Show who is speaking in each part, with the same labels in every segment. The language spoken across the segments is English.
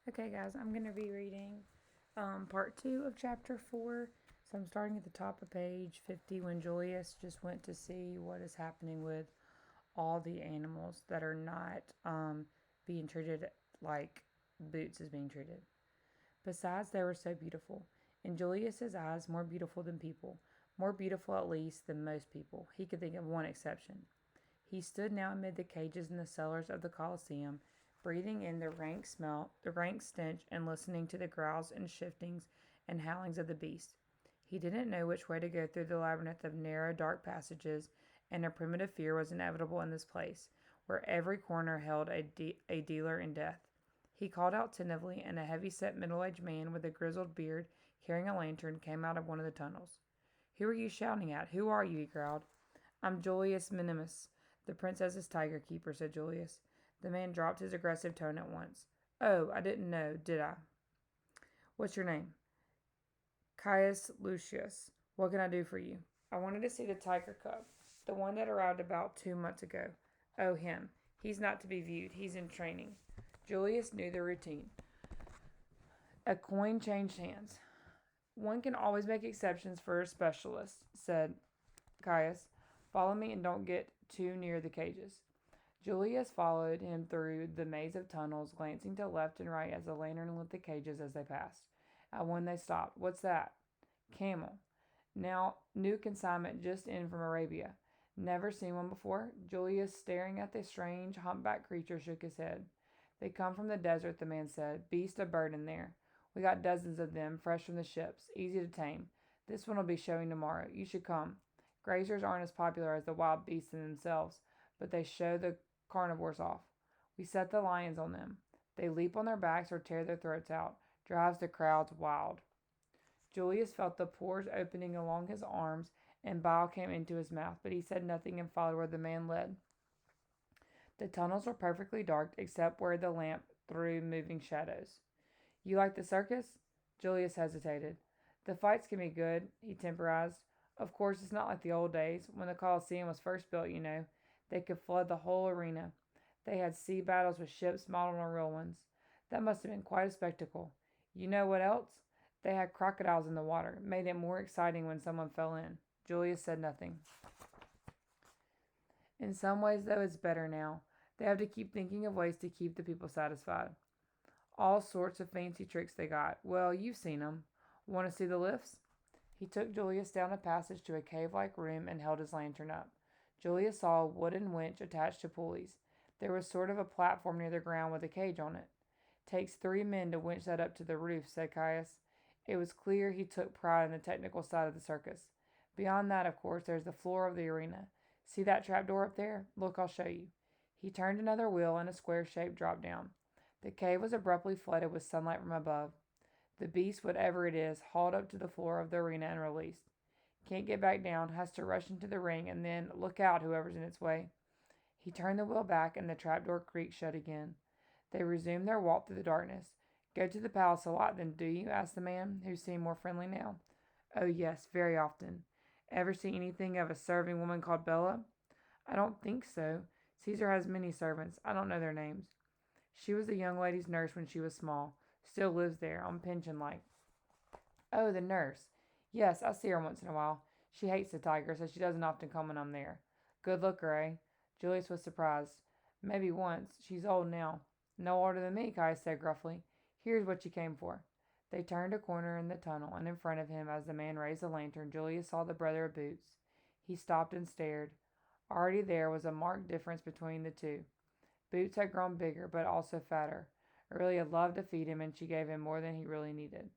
Speaker 1: Okay, guys, I'm going to be reading part 2 of chapter 4. So I'm starting at the top of page 50 when Julius just went to see what is happening with all the animals that are not being treated like Boots is being treated. Besides, they were so beautiful. In Julius's eyes, more beautiful than people. More beautiful, at least, than most people. He could think of one exception. He stood now amid the cages in the cellars of the Colosseum, breathing in the rank smell, the rank stench, and listening to the growls and shiftings and howlings of the beast. He didn't know which way to go through the labyrinth of narrow, dark passages, and a primitive fear was inevitable in this place, where every corner held a dealer in death. He called out tentatively, and a heavy-set middle-aged man with a grizzled beard, carrying a lantern, came out of one of the tunnels. "Who are you shouting at? Who are you?" he growled. "I'm Julius Minimus, the princess's tiger keeper," said Julius. The man dropped his aggressive tone at once. "Oh, I didn't know, did I? What's your name?" "Caius Lucius. What can I do for you?" "I wanted to see the tiger cub, the one that arrived about 2 months ago." "Oh, him. He's not to be viewed. He's in training." Julius knew the routine. A coin changed hands. "One can always make exceptions for a specialist," said Caius. "Follow me and don't get too near the cages." Julius followed him through the maze of tunnels, glancing to left and right as the lantern lit the cages as they passed. At one they stopped. "What's that?" "Camel. Now, new consignment just in from Arabia. Never seen one before?" Julius, staring at the strange, humpbacked creature, shook his head. "They come from the desert," the man said. "Beast of burden there. We got dozens of them, fresh from the ships. Easy to tame. This one will be showing tomorrow. You should come. Grazers aren't as popular as the wild beasts in themselves, but they show the carnivores off. We set the lions on them. They leap on their backs or tear their throats out. Drives the crowds wild." Julius felt the pores opening along his arms, and bile came into his mouth, but he said nothing and followed where the man led. The tunnels were perfectly dark, except where the lamp threw moving shadows. "You like the circus?" Julius hesitated. "The fights can be good," he temporized. "Of course, it's not like the old days, when the Colosseum was first built, you know. They could flood the whole arena. They had sea battles with ships modeled on real ones. That must have been quite a spectacle. You know what else? They had crocodiles in the water. Made it more exciting when someone fell in." Julius said nothing. "In some ways, though, it's better now. They have to keep thinking of ways to keep the people satisfied. All sorts of fancy tricks they got. Well, you've seen 'em. Want to see the lifts?" He took Julius down a passage to a cave-like room and held his lantern up. Julius saw a wooden winch attached to pulleys. There was sort of a platform near the ground with a cage on it. "Takes 3 men to winch that up to the roof," said Caius. It was clear he took pride in the technical side of the circus. "Beyond that, of course, there's the floor of the arena. See that trapdoor up there? Look, I'll show you." He turned another wheel and a square shape dropped down. The cave was abruptly flooded with sunlight from above. The beast, whatever it is, hauled up to the floor of the arena and released. "Can't get back down, has to rush into the ring, and then look out, whoever's in its way." He turned the wheel back, and the trapdoor creaked shut again. They resumed their walk through the darkness. "Go to the palace a lot, then, do you?" asked the man, who seemed more friendly now. "Oh, yes, very often." "Ever see anything of a serving woman called Bella?" "I don't think so. Caesar has many servants. I don't know their names." "She was the young lady's nurse when she was small. Still lives there, on pension like." "Oh, the nurse. Yes, I see her once in a while. She hates the tiger, so she doesn't often come when I'm there." "Good looker, eh?" Julius was surprised. "Maybe once. She's old now." "No older than me," Caius said gruffly. "Here's what you came for." They turned a corner in the tunnel, and in front of him, as the man raised the lantern, Julius saw the brother of Boots. He stopped and stared. Already there was a marked difference between the two. Boots had grown bigger, but also fatter. Aurelia loved to feed him, and she gave him more than he really needed.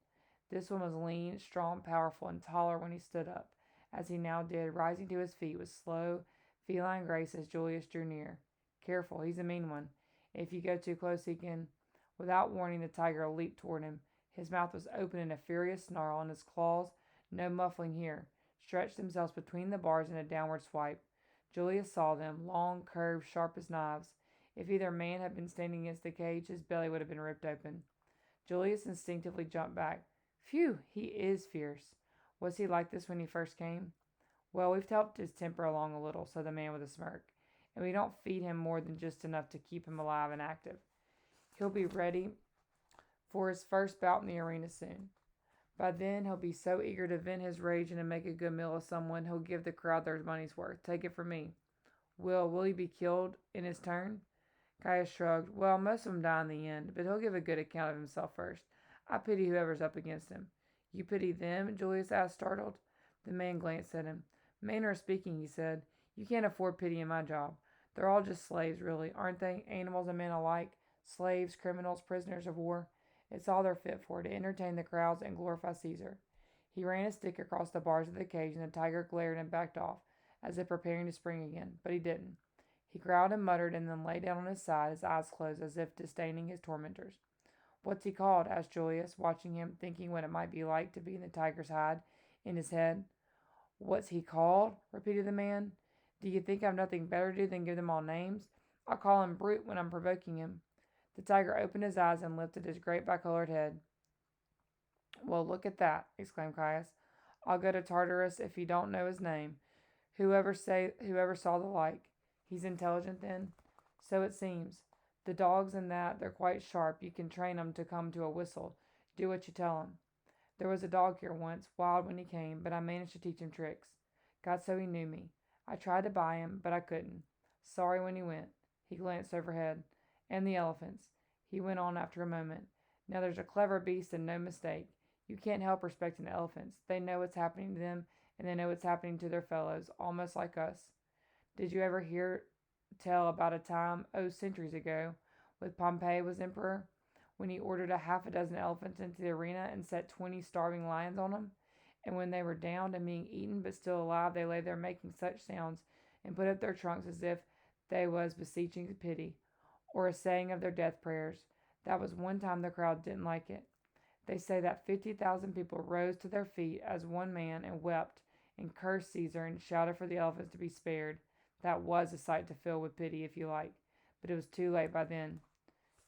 Speaker 1: This one was lean, strong, powerful, and taller when he stood up, as he now did, rising to his feet with slow, feline grace as Julius drew near. "Careful, he's a mean one. If you go too close, he can—" Without warning, the tiger leaped toward him. His mouth was open in a furious snarl, and his claws, no muffling here, stretched themselves between the bars in a downward swipe. Julius saw them, long, curved, sharp as knives. If either man had been standing against the cage, his belly would have been ripped open. Julius instinctively jumped back. "Phew, he is fierce. Was he like this when he first came?" "Well, we've helped his temper along a little," said the man with a smirk, "and we don't feed him more than just enough to keep him alive and active. He'll be ready for his first bout in the arena soon. By then, he'll be so eager to vent his rage and to make a good meal of someone, he'll give the crowd their money's worth. Take it from me. Will he be killed in his turn? Caius shrugged. Well, most of them die in the end, but he'll give a good account of himself first. I pity whoever's up against him. You pity them? Julius asked, startled. The man glanced at him. Manner of speaking, he said. You can't afford pity in my job. They're all just slaves, really, aren't they? Animals and men alike. Slaves, criminals, prisoners of war. It's all they're fit for, to entertain the crowds and glorify Caesar. He ran his stick across the bars of the cage, and the tiger glared and backed off, as if preparing to spring again, but he didn't. He growled and muttered, and then lay down on his side, his eyes closed, as if disdaining his tormentors. What's he called? Asked Julius, watching him, thinking what it might be like to be in the tiger's hide in his head. What's he called? Repeated the man. Do you think I've nothing better to do than give them all names? I'll call him Brute when I'm provoking him. The tiger opened his eyes and lifted his great bicolored head. Well, look at that, exclaimed Caius. I'll go to Tartarus if he don't know his name. Whoever saw the like. He's intelligent then? So it seems. The dogs and that, they're quite sharp. You can train 'em to come to a whistle. Do what you tell 'em. There was a dog here once, wild when he came, but I managed to teach him tricks. Got so he knew me. I tried to buy him, but I couldn't. Sorry when he went. He glanced overhead. And the elephants. He went on after a moment. Now there's a clever beast and no mistake. You can't help respecting elephants. They know what's happening to them, and they know what's happening to their fellows, almost like us. Did you ever hear tell about a time, centuries ago, when Pompey was emperor, when he ordered a half a dozen elephants into the arena and set 20 starving lions on them? And when they were downed and being eaten but still alive, they lay there making such sounds and put up their trunks as if they was beseeching pity, or a saying of their death prayers. That was one time the crowd didn't like it. They say that 50,000 people rose to their feet as one man and wept and cursed Caesar and shouted for the elephants to be spared. That was a sight to fill with pity, if you like, but it was too late by then.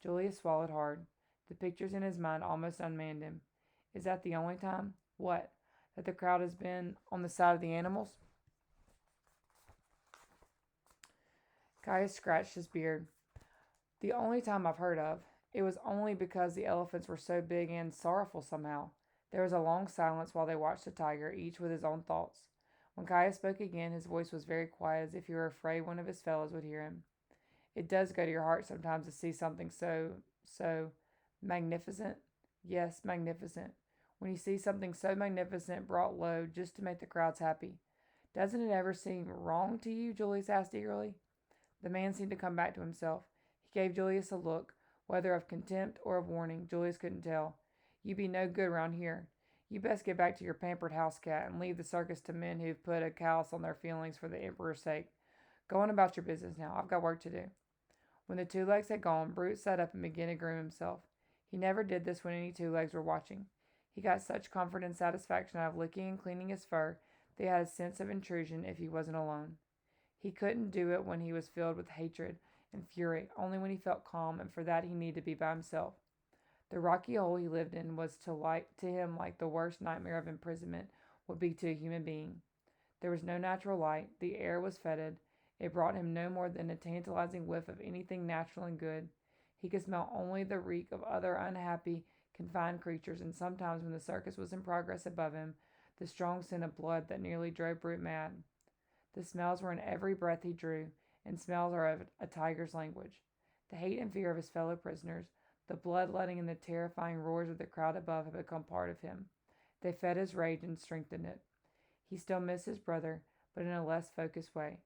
Speaker 1: Julius swallowed hard. The pictures in his mind almost unmanned him. Is that the only time? What? That the crowd has been on the side of the animals? Caius scratched his beard. The only time I've heard of. It was only because the elephants were so big and sorrowful somehow. There was a long silence while they watched the tiger, each with his own thoughts. When Caius spoke again, his voice was very quiet, as if he were afraid one of his fellows would hear him. It does go to your heart sometimes to see something so magnificent. Yes, magnificent. When you see something so magnificent brought low just to make the crowds happy. Doesn't it ever seem wrong to you? Julius asked eagerly. The man seemed to come back to himself. He gave Julius a look, whether of contempt or of warning. Julius couldn't tell. You be no good round here. You best get back to your pampered house cat and leave the circus to men who've put a callous on their feelings for the emperor's sake. Go on about your business now. I've got work to do. When the two legs had gone, Brute sat up and began to groom himself. He never did this when any two legs were watching. He got such comfort and satisfaction out of licking and cleaning his fur that he had a sense of intrusion if he wasn't alone. He couldn't do it when he was filled with hatred and fury, only when he felt calm, and for that he needed to be by himself. The rocky hole he lived in was to him like the worst nightmare of imprisonment would be to a human being. There was no natural light. The air was fetid. It brought him no more than a tantalizing whiff of anything natural and good. He could smell only the reek of other unhappy, confined creatures, and sometimes when the circus was in progress above him, the strong scent of blood that nearly drove Brute mad. The smells were in every breath he drew, and smells are of a tiger's language. The hate and fear of his fellow prisoners, the bloodletting and the terrifying roars of the crowd above had become part of him. They fed his rage and strengthened it. He still missed his brother, but in a less focused way.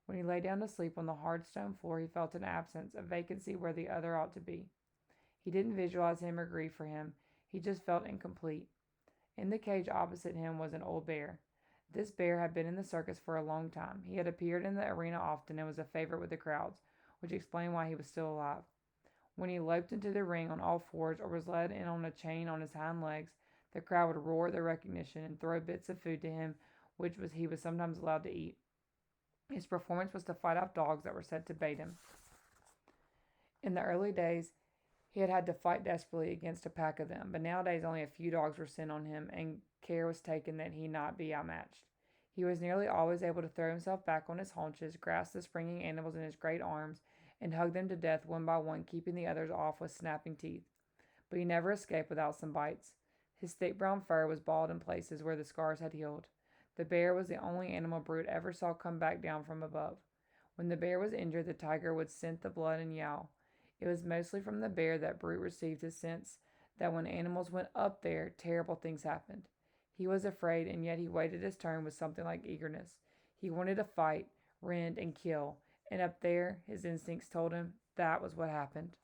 Speaker 1: When he lay down to sleep on the hard stone floor, he felt an absence, a vacancy where the other ought to be. He didn't visualize him or grieve for him. He just felt incomplete. In the cage opposite him was an old bear. This bear had been in the circus for a long time. He had appeared in the arena often and was a favorite with the crowds, which explained why he was still alive. When he loped into the ring on all fours or was led in on a chain on his hind legs, the crowd would roar their recognition and throw bits of food to him, he was sometimes allowed to eat. His performance was to fight off dogs that were set to bait him. In the early days, he had had to fight desperately against a pack of them, but nowadays only a few dogs were sent on him, and care was taken that he not be outmatched. He was nearly always able to throw himself back on his haunches, grasp the springing animals in his great arms, and hug them to death one by one, keeping the others off with snapping teeth. but he never escaped without some bites. His thick brown fur was bald in places where the scars had healed. The bear was the only animal Brute ever saw come back down from above. When the bear was injured, the tiger would scent the blood and yowl. It was mostly from the bear that Brute received his sense that when animals went up there, terrible things happened. He was afraid, and yet he waited his turn with something like eagerness. He wanted to fight, rend, and kill, and up there, his instincts told him, that was what happened.